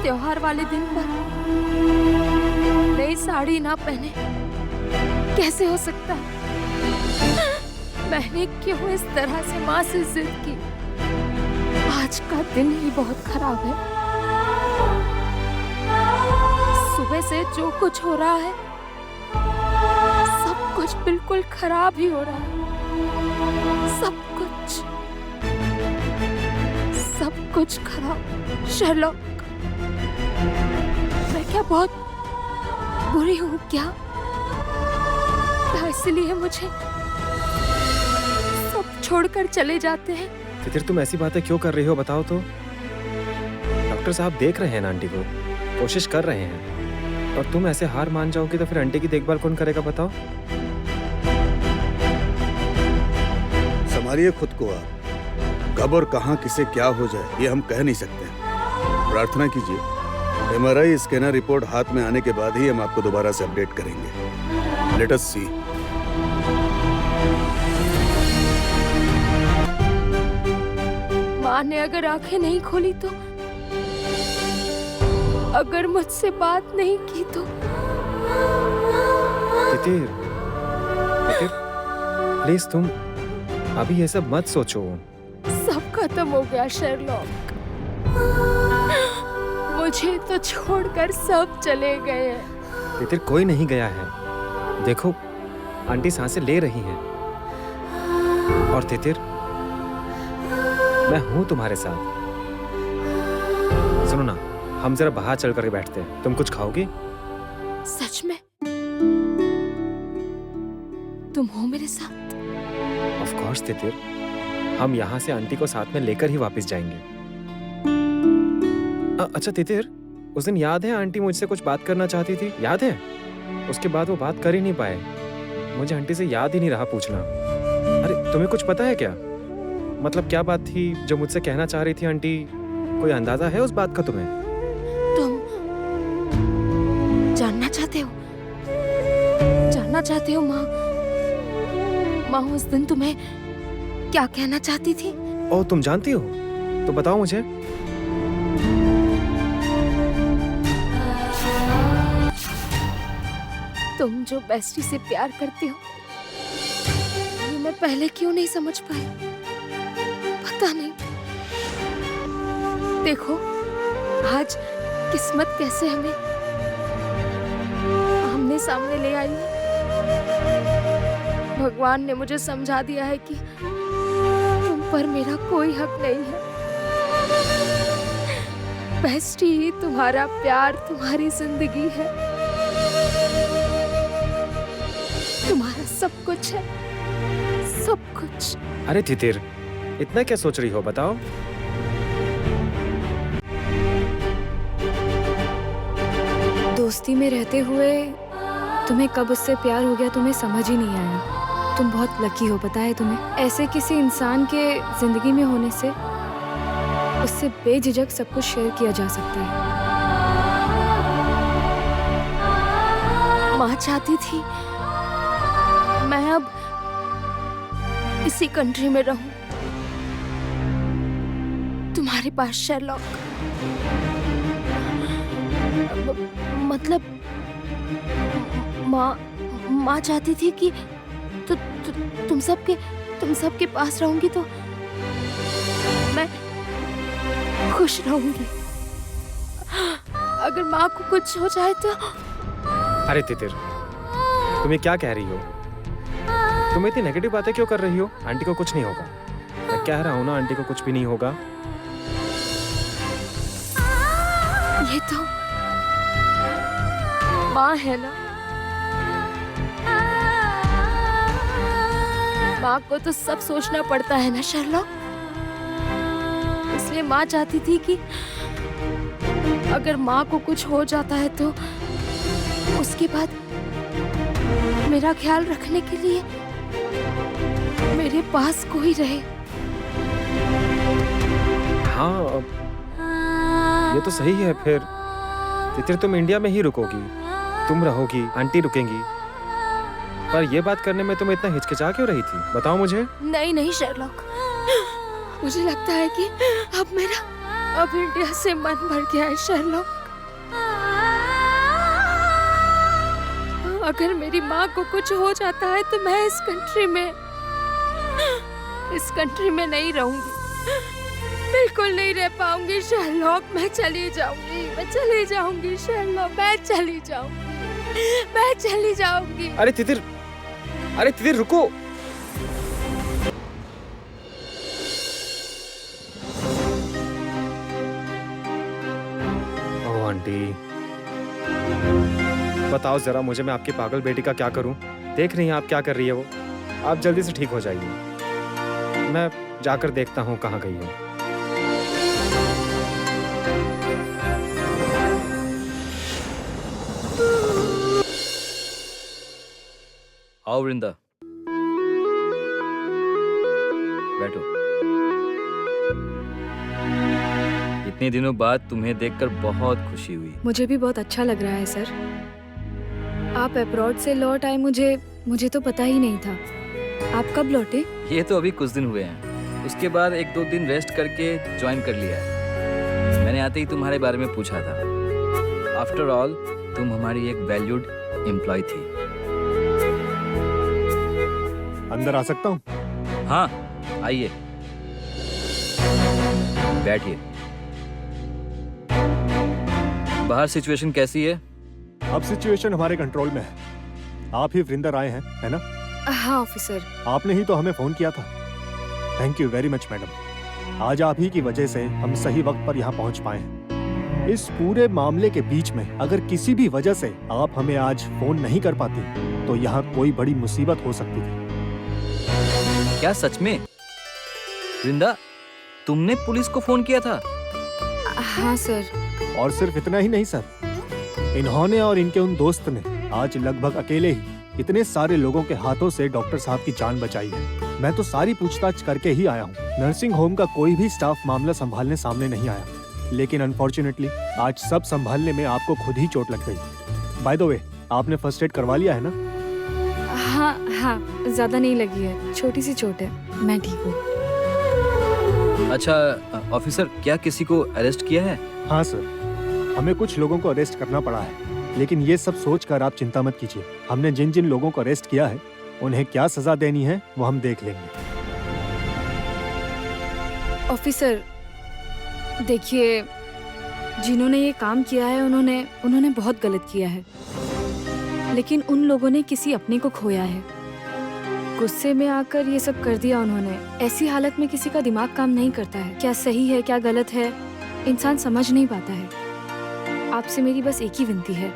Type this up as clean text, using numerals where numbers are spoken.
त्योहार वाले दिन पर नई साड़ी ना पहने कैसे हो सकता है? मैंने क्यों इस तरह से माँ से जिद की? आज का दिन ही बहुत खराब है। सुबह से जो कुछ हो रहा है सब कुछ बिल्कुल खराब ही हो रहा है। सब कुछ खराब। शर्लॉक, मैं क्या बहुत बुरी हूँ क्या? इसलिए मुझे सब छोड़कर चले जाते हैं? फिर तुम ऐसी बातें क्यों कर रही हो, बताओ तो। डॉक्टर साहब देख रहे हैं ना आंटी को, कोशिश कर रहे हैं, और तुम ऐसे हार मान जाओगी तो फिर आंटी की देखभाल कौन करेगा, बताओ। संभालिए खुद को आप। कब और कहां किसे क्या हो जाए ये हम कह नहीं सकते। प्रार्थना कीजिए MRI स्कैनर रिपोर्ट हाथ में आने के बाद ही हम आपको दोबारा से अपडेट करेंगे। लेट अस सी। माँ ने अगर आंखें नहीं खोली तो, अगर मुझसे बात नहीं की तो। तितिर, प्लीज तुम अभी ये सब मत सोचो। सब खत्म हो गया शर्लॉक। मुझे तो छोड़कर सब चले गए। तितिर कोई नहीं गया है। देखो आंटी सांसें ले रही हैं। और तितिर, मैं हूं तुम्हारे साथ। सुनो ना, हम जरा बाहर चल कर बैठते हैं। तुम कुछ खाओगी? सच में तुम हो मेरे साथ? ऑफ कोर्स तितिर, हम यहाँ से आंटी को साथ में लेकर ही वापस जाएंगे। अच्छा तितिर, उस दिन याद है आंटी मुझसे कुछ बात करना चाहती थी, याद है? उसके बाद वो बात कर ही नहीं पाए। मुझे आंटी से याद ही नहीं रहा पूछना। अरे तुम्हें कुछ पता है क्या? मतलब क्या बात थी जो मुझसे कहना चाह रही थी आंटी? कोई अंदाजा है उस बात का तुम्हें? तुम जानना चाहते हो? जानना चाहते हो माँ उस दिन तुम्हें क्या कहना चाहती थी? ओह, तुम जानती हो? तो बताओ मुझे। तुम जो बेस्टी से प्यार करते हो, ये मैं पहले क्यों नहीं समझ पाई? पता नहीं। देखो आज किस्मत कैसे हमें आमने सामने ले आई है। भगवान ने मुझे समझा दिया है कि तुम पर मेरा कोई हक नहीं है। बेस्टी ही तुम्हारा प्यार, तुम्हारी जिंदगी है, तुम्हारा सब कुछ है, सब कुछ। अरे तितिर, इतना क्या सोच रही हो, बताओ। दोस्ती में रहते हुए तुम्हें कब उससे प्यार हो गया तुम्हें समझ ही नहीं आया। तुम बहुत लकी हो, पता है तुम्हें? ऐसे किसी इंसान के जिंदगी में होने से उससे बेझिझक सब कुछ शेयर किया जा सकता है। माँ चाहती थी मैं अब इसी कंट्री में रहूं, तुम्हारे पास शर्लॉक। मतलब माँ चाहती थी कि तुम सबके पास रहूंगी तो मैं खुश रहूंगी। अगर माँ को कुछ हो जाए तो। अरे तितिर, तुम ये क्या कह रही हो? तुम इतनी नेगेटिव बातें क्यों कर रही हो? आंटी को कुछ नहीं होगा। मैं कह रहा हूँ ना, आंटी को कुछ भी नहीं होगा। ये तो माँ है ना, माँ को तो सब सोचना पड़ता है ना शर्लॉक। इसलिए माँ चाहती थी कि अगर माँ को कुछ हो जाता है तो उसके बाद मेरा ख्याल रखने के लिए मेरे पास कोई रहे। हाँ, ये तो सही है। फिर तितिर, तुम इंडिया में ही रुकोगी, तुम रहोगी, आंटी रुकेंगी। पर ये बात करने में तुम इतना हिचकिचा क्यों रही थी, बताओ मुझे। नहीं शर्लॉक, मुझे लगता है कि अब इंडिया से मन भर गया है शर्लॉक। अगर मेरी माँ को कुछ हो जाता है तो मैं इस कंट्री में नहीं रहूंगी, बिल्कुल नहीं रह पाऊंगी शर्लॉक। मैं चली जाऊंगी शर्लॉक, मैं चली जाऊंगी। अरे तितिर रुको। ओह आंटी, बताओ जरा मुझे, मैं आपकी पागल बेटी का क्या करूं? देख रही हैं आप क्या कर रही है वो। आप जल्दी से ठीक हो जाइए, मैं जाकर देखता हूँ कहाँ गई है। आओ वृंदा, बैठो। इतने दिनों बाद तुम्हें देखकर बहुत खुशी हुई। मुझे भी बहुत अच्छा लग रहा है सर। आप अब्रॉड से लौट आए, मुझे तो पता ही नहीं था। आप कब लौटे? ये तो अभी कुछ दिन हुए हैं, उसके बाद 1-2 दिन रेस्ट करके ज्वाइन कर लिया है। मैंने आते ही तुम्हारे बारे में पूछा था। आफ्टर ऑल तुम हमारी एक वैल्यूड एम्प्लॉय थी। अंदर आ सकता हूँ? हाँ आइए, बैठिए। बाहर सिचुएशन कैसी है? अब सिचुएशन हमारे कंट्रोल में है। आप ही वृंदा राय हैं, है ना? हाँ ऑफिसर। आपने ही तो हमें फोन किया था। Thank you very much madam. आज आप ही की वजह से हम सही वक्त पर यहाँ पहुँच पाए हैं। इस पूरे मामले के बीच में अगर किसी भी वजह से आप हमें आज फोन नहीं कर पाती तो यहाँ कोई बड़ी मुसीबत हो सकती थी। क्या सच में? वृंदा, तुमने पुलिस को फोन किया था? हाँ सर। और सिर्फ इतना ही नहीं सर, इन्होंने और इनके उन दोस्त ने आज लगभग अकेले ही इतने सारे लोगों के हाथों से डॉक्टर साहब की जान बचाई है। मैं तो सारी पूछताछ करके ही आया हूँ। नर्सिंग होम का कोई भी स्टाफ मामला संभालने सामने नहीं आया, लेकिन अनफॉर्चुनेटली आज सब संभालने में आपको खुद ही चोट लग गई। बाय द वे, आपने फर्स्ट एड करवा लिया है ना? हाँ, ज्यादा नहीं लगी है, छोटी सी चोट है, मैं ठीक हूँ। अच्छा ऑफिसर, क्या किसी को अरेस्ट किया है? हाँ सर, हमें कुछ लोगों को अरेस्ट करना पड़ा है, लेकिन ये सब सोचकर आप चिंता मत कीजिए। हमने जिन जिन लोगों को अरेस्ट किया है उन्हें क्या सजा देनी है वो हम देख लेंगे। ऑफिसर देखिए, जिन्होंने ये काम किया है उन्होंने बहुत गलत किया है, लेकिन उन लोगों ने किसी अपने को खोया है। गुस्से में आकर ये सब कर दिया उन्होंने। ऐसी हालत में किसी का दिमाग काम नहीं करता है, क्या सही है क्या गलत है इंसान समझ नहीं पाता है। आपसे मेरी बस एक ही विनती है,